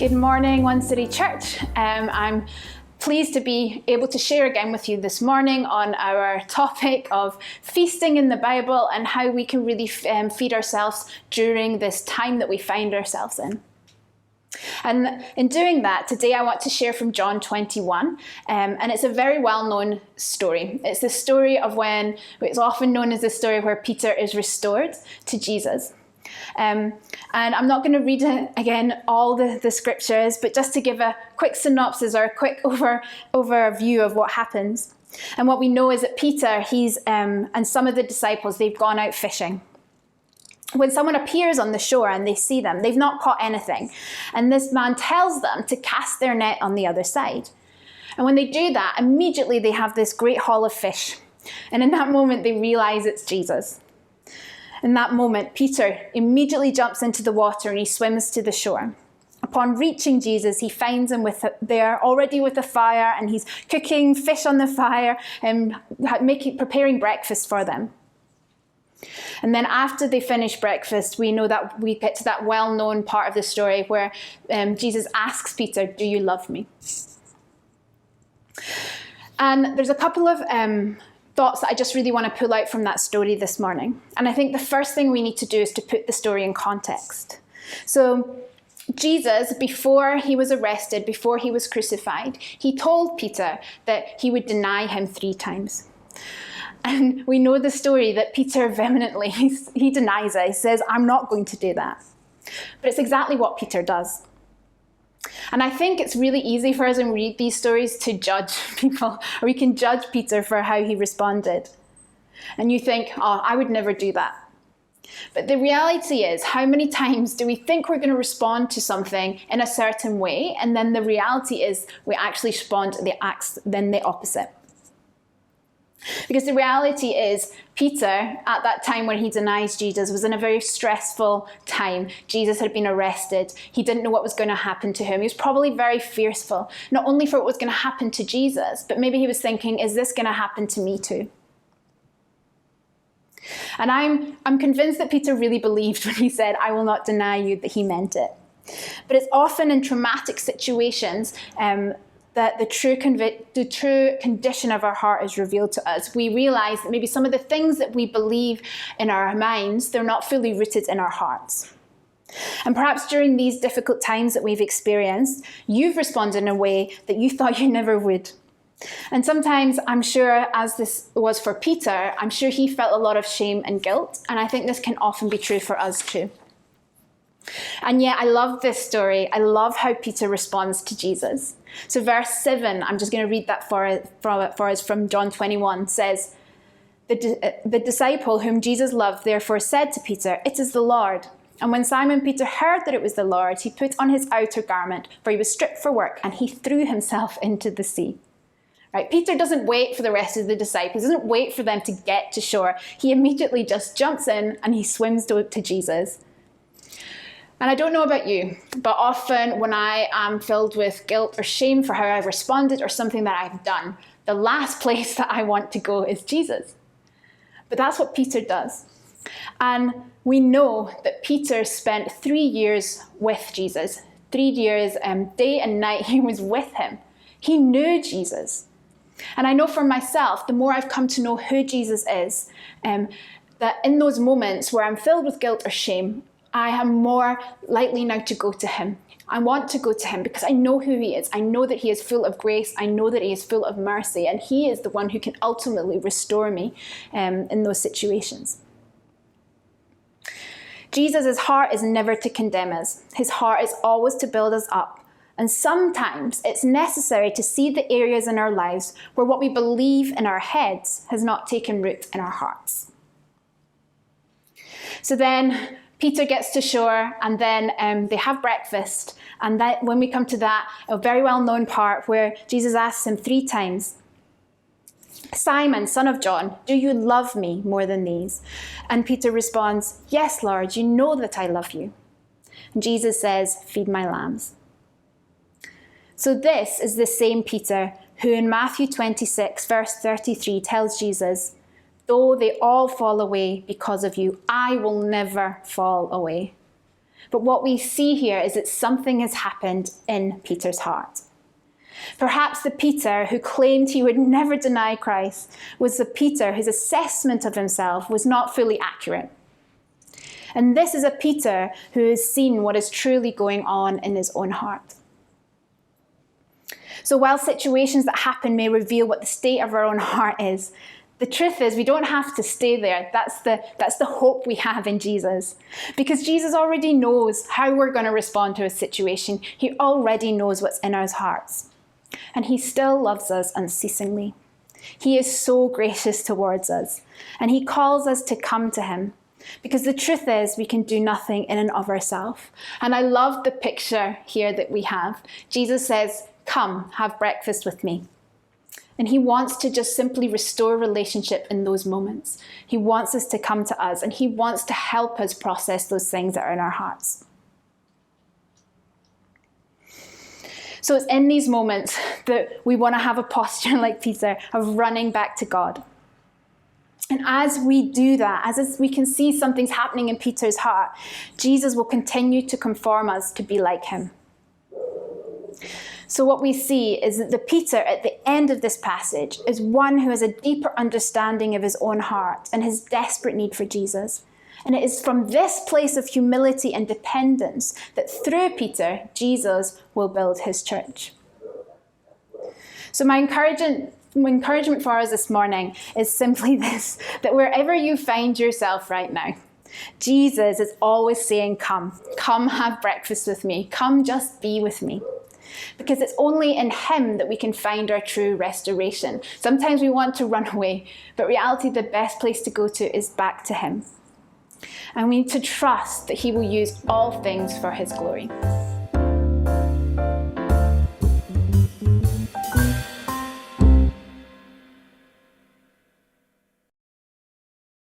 Good morning, One City Church. I'm pleased to be able to share again with you this morning on our topic of feasting in the Bible and how we can really feed ourselves during this time that we find ourselves in. And in doing that, today I want to share from John 21, and it's a very well-known story. It's the story of it's often known as the story where Peter is restored to Jesus. And I'm not going to read again all the scriptures, but just to give a quick synopsis or a quick overview of what happens. And what we know is that Peter, and some of the disciples, they've gone out fishing. When someone appears on the shore and they see them, they've not caught anything. And this man tells them to cast their net on the other side. And when they do that, immediately they have this great haul of fish. And in that moment, they realize it's Jesus. In that moment, Peter immediately jumps into the water and he swims to the shore. Upon reaching Jesus, he finds him there already with a fire, and he's cooking fish on the fire and preparing breakfast for them. And then after they finish breakfast, we know that we get to that well-known part of the story where Jesus asks Peter, "Do you love me?" And there's a couple of thoughts that I just really want to pull out from that story this morning. And I think the first thing we need to do is to put the story in context. So Jesus, before he was arrested, before he was crucified, he told Peter that he would deny him 3 times. And we know the story that Peter vehemently, he denies it. He says, "I'm not going to do that." But it's exactly what Peter does. And I think it's really easy for us when we read these stories to judge people, or we can judge Peter for how he responded. And you think, "Oh, I would never do that." But the reality is, how many times do we think we're going to respond to something in a certain way, and then the reality is we actually respond to the opposite? Because the reality is, Peter, at that time when he denies Jesus, was in a very stressful time. Jesus had been arrested. He didn't know what was going to happen to him. He was probably very fearful, not only for what was going to happen to Jesus, but maybe he was thinking, is this going to happen to me too? And I'm convinced that Peter really believed when he said, "I will not deny you," that he meant it. But it's often in traumatic situations that the true condition of our heart is revealed to us. We realize that maybe some of the things that we believe in our minds, they're not fully rooted in our hearts. And perhaps during these difficult times that we've experienced, you've responded in a way that you thought you never would. And sometimes, I'm sure, as this was for Peter, I'm sure he felt a lot of shame and guilt. And I think this can often be true for us too. And yet, I love this story. I love how Peter responds to Jesus. So verse 7, I'm just going to read that for us from John 21, says, the disciple whom Jesus loved therefore said to Peter, "It is the Lord." And when Simon Peter heard that it was the Lord, he put on his outer garment, for he was stripped for work, and he threw himself into the sea. Right? Peter doesn't wait for the rest of the disciples, doesn't wait for them to get to shore. He immediately just jumps in and he swims to Jesus. And I don't know about you, but often when I am filled with guilt or shame for how I've responded or something that I've done, the last place that I want to go is Jesus. But that's what Peter does. And we know that Peter spent 3 years with Jesus. 3 years, day and night, he was with him. He knew Jesus. And I know for myself, the more I've come to know who Jesus is, that in those moments where I'm filled with guilt or shame, I am more likely now to go to him. I want to go to him because I know who he is. I know that he is full of grace. I know that he is full of mercy. And he is the one who can ultimately restore me in those situations. Jesus' heart is never to condemn us. His heart is always to build us up. And sometimes it's necessary to see the areas in our lives where what we believe in our heads has not taken root in our hearts. So then Peter gets to shore, and then they have breakfast. And that, when we come to that, a very well-known part where Jesus asks him 3 times, "Simon, son of John, do you love me more than these?" And Peter responds, "Yes, Lord, you know that I love you." And Jesus says, "Feed my lambs." So this is the same Peter who in Matthew 26, verse 33 tells Jesus, "Though they all fall away because of you, I will never fall away." But what we see here is that something has happened in Peter's heart. Perhaps the Peter who claimed he would never deny Christ was the Peter whose assessment of himself was not fully accurate. And this is a Peter who has seen what is truly going on in his own heart. So while situations that happen may reveal what the state of our own heart is, the truth is we don't have to stay there. That's the hope we have in Jesus. Because Jesus already knows how we're going to respond to a situation. He already knows what's in our hearts. And he still loves us unceasingly. He is so gracious towards us. And he calls us to come to him. Because the truth is we can do nothing in and of ourselves. And I love the picture here that we have. Jesus says, "Come, have breakfast with me." And he wants to just simply restore relationship in those moments. He wants us to come to us, and he wants to help us process those things that are in our hearts. So it's in these moments that we want to have a posture like Peter of running back to God. And as we do that, as we can see something's happening in Peter's heart, Jesus will continue to conform us to be like him. So what we see is that the Peter at the end of this passage is one who has a deeper understanding of his own heart and his desperate need for Jesus. And it is from this place of humility and dependence that through Peter, Jesus will build his church. So my encouragement for us this morning is simply this, that wherever you find yourself right now, Jesus is always saying, come have breakfast with me. Come just be with me. Because it's only in him that we can find our true restoration. Sometimes we want to run away, but reality, the best place to go to is back to him. And we need to trust that he will use all things for his glory.